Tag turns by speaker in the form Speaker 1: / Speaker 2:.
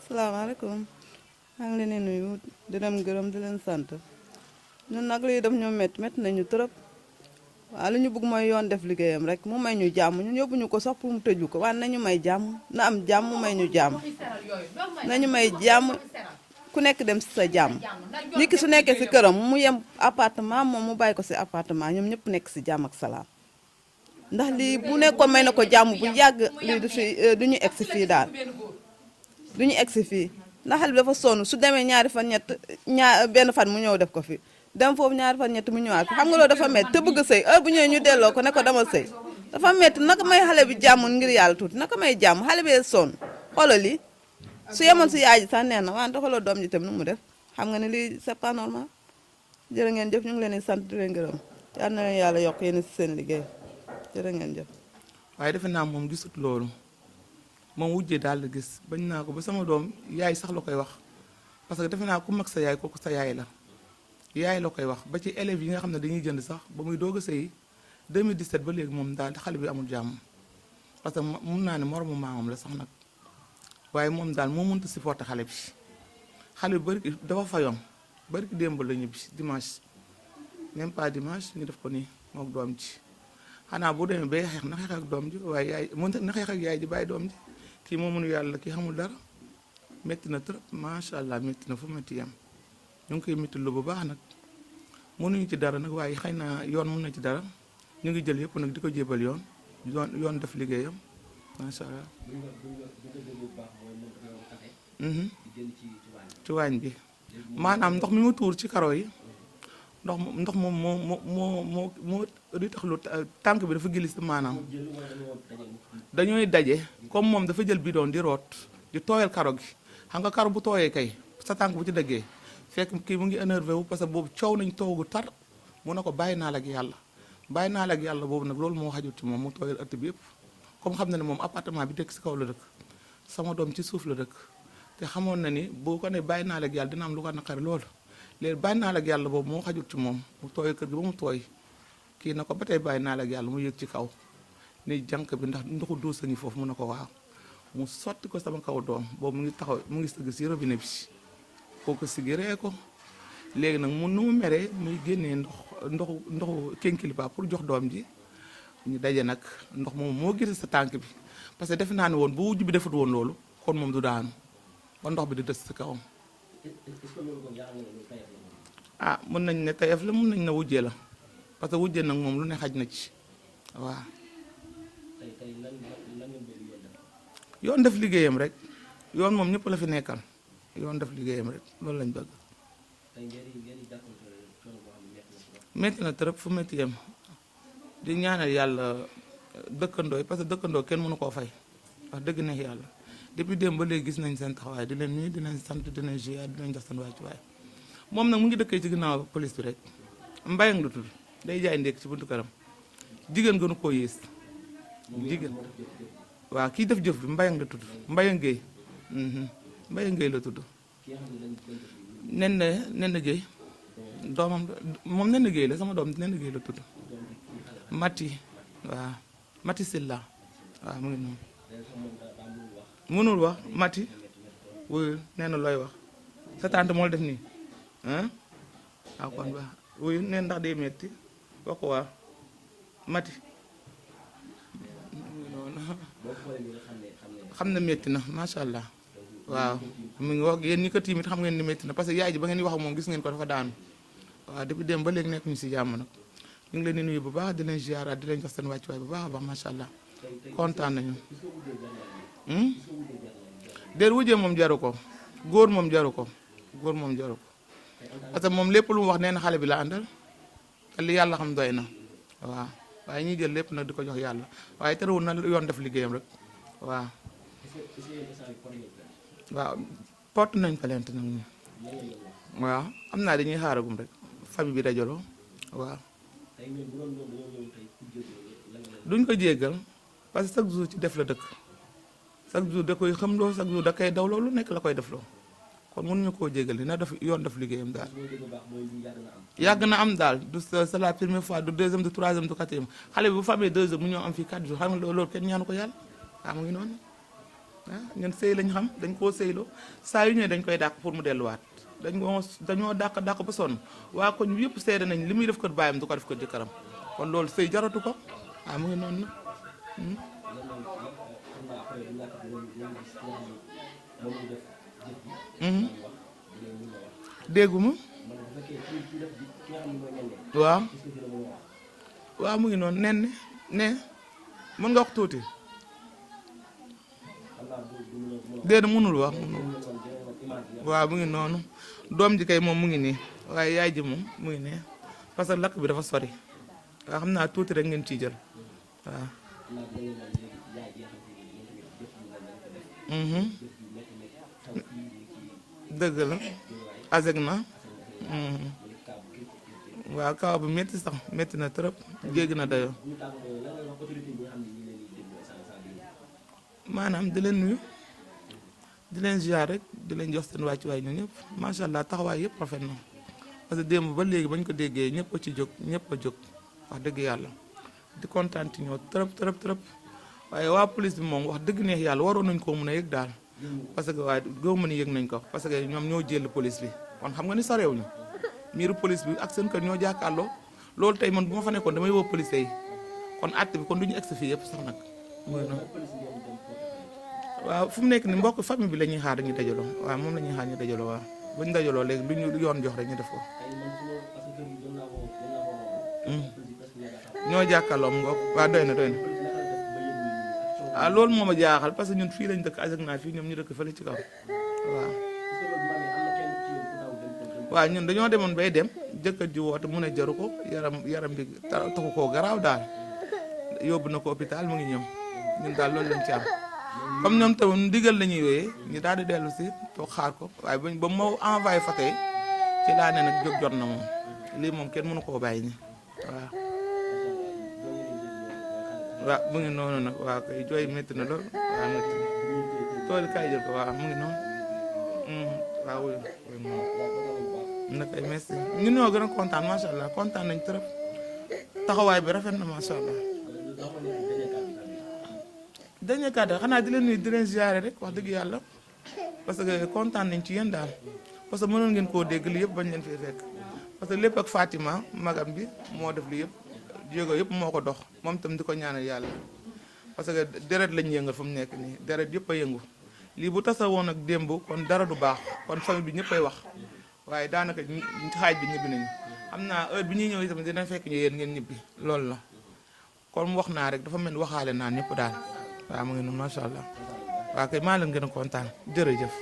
Speaker 1: salaamaaleykum maa ngi leen di nuyu di leen gërëm di leen sant ñun nag lii daf ñoo métti nañu trop waaw li ñu bëgg mooy yoon def liggéeyam rek mu may ñu jàmm ñun yóbbuñu ko sax pour mu tëju ko waaye nañu may jàmm na am jàmm mu may ñu jàmm nañu may jàmm ku nekk dem si sa jàmm nit ki su nekkee si këram mu yem appartement moom mu bàyyi ko si appartement ñoom ñëpp nekk si jàmm ak salaam ndax lii bu nekkoon may na ko jàmm bu yàgg lii du ñu egg si fii daal du ñu egg si fii ndax xale bi dafa sonn su demee ñaari fan ñett benn fan mu ñëw def ko fi dem foofu ñaari fan ñett mu ñëwaat xam nga loolu dafa métti te bëgg sëy heure bu ñëwee ñu delloo ko ne ko dama sëy dafa métti naka may xale bi jàmm ngir yàlla tuuti naka may jàmm xale bee sonn xoolal lii su yemoon si yaay ji sax neex na wante xoolal doom ji tam nu mu def xam nga ne lii c'est pas normal jërë ngeen jëf ñu ngi leen di sant di leen gërëm yal na leen yàlla yokk yéen si seen liggéey jërë ngeen jëf.
Speaker 2: waaye defe naa moom gisut loolu moom wujjee daal di gis bañ naa ko ba sama doom yaay sax la koy wax parce que defe naa ku mag sa yaay kooku sa yaay la yaay la koy wax ba ci élèves yi nga xam ne dañuy jënd sax ba muy doog a sëy 2017 ba léegi moom daal xale bi amul jàmm parce que mun naa ne moromu maamam la sax nag waaye moom daal moo mënta supporter xale bi bari dafa fayoon bari ki démb la ñibbi dimanche même pas dimanche ñu def ko nii mook doom ji xanaa bu demee bay xeex na xeex ak doom ji waaye yaay mënta na xeex ak yaay ji bàyyi doom ji kii moo mënu yàlla kii xamul dara métti na trop macha allah métti na fu métti yam ñu ngi koy métti lu bu baax nag mënuñu ci dara nag waaye xëy na yoon mën na ci dara ñu ngi jël yëpp nag di ko jébal yoon def liggéeyam macha allah. ci waañ bi maanaam ndox mi mu tuur ci karo yi ndox moom moo di tax lu tànk bi dafa gilis maanaam dañooy daje comme moom dafa jël bidon di root di tooyal karo gi xam nga karo bu tooyee kay sa tànk bu ci dëggee fekk kii mu ngi énervé wu parce que boobu coow nañ toogu tar mu ne ko bàyyi naa la ak yàlla boobu nag loolu moo xajut ci moom mu tooyal ëtt bi yëpp comme xam na ne moom appartement bi dëkk si kaw la dëkk sama doom ci suuf la dëkk te xamoon na ni boo ko ne bàyyi naa la ak yàlla dina am lu ko naqari loolu léegi bàyyi naa la ak yàlla boobu moo xajut ci moom mu tooyal kër gi ba mu tooy kii na ko ba tey bàyyi naa la ak yàlla mu yëg ci kaw ni jànk bi ndax ndoxu duus a ngi foofu mu ne ko waaw mu sotti ko sama kaw doom boobu mu ngi taxaw mu ngi sëgg si robinet bi kooku sigi ree ko léegi nag mu nu mu meree muy génnee ndoxu kénkilipa pour jox doom ji ñu daje nag ndox moom moo gis sa tànk bi parce que defe naa ne woon bu wujj bi defut woon loolu kon moom du daanu ba ndox bi di des si kawam. ah mën nañ ne tayef la mën nañ ne wujjee la parce que wujjee nag moom lu ne xaj na ci waaw. yoon def liggéeyam rek yoon moom ñëpp la fi nekkal yoon def liggéeyam rek loolu lañ bëgg. métti na trop fu métti yem di ñaanal yàlla dëkkandoo yi parce que dëkkandoo kenn mënu koo fay wax dëgg neex yàlla depuis démb ba léegi gis nañ seen taxawaay di leen nuyu di leen sant di leen ziar di leen jox seen wàccuwaay moom nag mu ngi dëkkee ci ginnaaw police bi rek mbayang lu tudd day jaay ndékk ci buntu këram jigéen gënu koo yées jigéen waaw kii def jëf bi mbayang la tudd mbayang géey mbayang géey la tudd nen na géey doomam moom nen na géey la sama doom nen na géey la tudd mati waaw mati silla waaw mu ngi noonu mënul wax mati wuyu nee na looy wax sa tante moo la def nii waaw kon baax wuyu neen ndax day metti wax ko waaw mati xam na metti na macha allah waaw mu ngi wax yéen ñi ko tiimit xam ngeen ni metti na parce que yaay ji ba ngeen di wax ak moom gis ngeen ko dafa daanu waaw depuis dem ba léegi nekkuñu si jàmm nag ñu ngi leen di nuyu bu baax di leen ziaraat di leen jox seen wàccuwaay bu baax a baax macha allah kontaan nañu. déet wujjee moom jaru ko góor moom jaru ko parce que moom lépp lu mu wax nee na xale bi la àndal te li yàlla xam doy na waaw waaye ñuy jël lépp nag di ko jox yàlla waaye terewul na yoon def liggéeyam rek waaw. waaw porte nañ plainte nag ñu waaw am naa dañuy xaaragum rek famille bi dajaloo waaw. duñ ko jéggal parce que chaque jour ci def la dëkk chaque jour da koy xamloo chaque jour da koy dawloo lu nekk la koy defloo kon mënuñu koo jéggal ni na def yoon def liggéeyam daal. yàgg na am daal du c'est la première fois du deuxième du troisième du quatrième xale bi bu famille 2 jours mu ñëw am fii 4 jours xam nga loolu kenn ñaanu ko yàlla waaw mu ngi noonu ah ñun sëy lañ xam dañ koo sëyloo saa yu ñëwee dañ koy dàq pour mu delluwaat dañoo dàq ba sonn waa koñ bi yëpp seede nañ li muy def kër baayam du ko def kër jëkkëram kon loolu sëy jaratu ko mu ngi noonu na dégguma waaw mu ngi noonu nen ne mën nga wax tuuti déedéet mënul wax waaw mu ngi noonu doom ji kay moom mu ngi nii waaye yaay ji moom mu ngi nii parce que lakk bi dafa sori waaw xam naa tuuti rek ngeen ciy jël waaw dëgg la aseg na waaw kaw bi métti sax métti na trop jéggi na dayoo maanaam di leen nuyu di leen ziar rek di leen jox seen wàccuwaay ñu ñëpp macha allah taxawaay yëpp rafet na parce que démb ba léegi bañ ko déggee ñëpp a ci jóg ñëpp a jóg wax dëgg yàlla di kontaan ci ñoo trop trop trop waaye waa police bi moom wax dëgg neex yàlla waroon nañ koo mën a yëg daal parce que waaye gëw ma ni yëg nañ ko parce que ñoom ñoo jël police bi kon xam nga ni sorewuñu miiru police bi ak seen kër ñoo jàkkaarloo loolu tey man bu ma fa nekkoon damay woo police yi kon acte bi kon du ñu egsi fii yëpp sax nag muy noonu waaw fu mu nekk ni mbokk famille bi la ñuy xaar dañuy dajaloo waaw moom la ñuy xaar ñu dajaloo waaw bu ñu dajaloo léegi lu ñu yoon jox rek ñu def ko ñoo jàkkaarloo mu ngoog waaw doy na loolu moo ma jaaxal parce que ñun fii lañ dëkk aseg naa fii ñoom ñu dëkk fële ci kaw waaw ñun dañoo demoon bay dem jëkkër ji woote mu ne jaru ko yaram bi taxu koo garaaw daal yóbbu na ko hôpital mu ngi ñëw ñun daal loolu lañ ci am comme ñoom tamit ndigal la ñuy wéyee ñu daal di dellu si toog xaar ko waaye ba ma envoyé fa tey ci laa ne nag jóg jot na moom lii moom kenn mënu koo bàyyi ni waaw mu ngi noonu nag waaw kay jooy métti na lool waaw métti na tool kay jël ko waaw mu ngi noonu waaw wuyu na kay merci ñun ñoo gën a kontaan macha allah kontaan nañ trop taxawaay bi rafet na macha allah dernier kàddu xanaa di leen nuyu di leen ziare rek wax dëgg yàlla parce que kontaan nañ ci yéen daal parce que mënoon ngeen koo dégg li yëpp bañ leen fee fekk parce que lépp ak Fatima magam bi moo def li yëpp jéego yëpp moo ko dox moom itam di ko ñaanal yàlla parce que deret lañ yëngal fu mu nekk nii deret yëpp a yëngu lii bu tasa woon ak démb kon dara du baax kon famille bi ñëpp ay wax waaye daanaka xaaj bi ñibbi nañu xam naa heure bi ñuy ñëw itam dina fekk ñu yéen ngeen ñibbi loolu la kon wax naa rek dafa mel ni waxaale naa ñëpp daal waaw mu ngi noonu macha allah waaw kay maa leen gën a kontaan jërëjëf.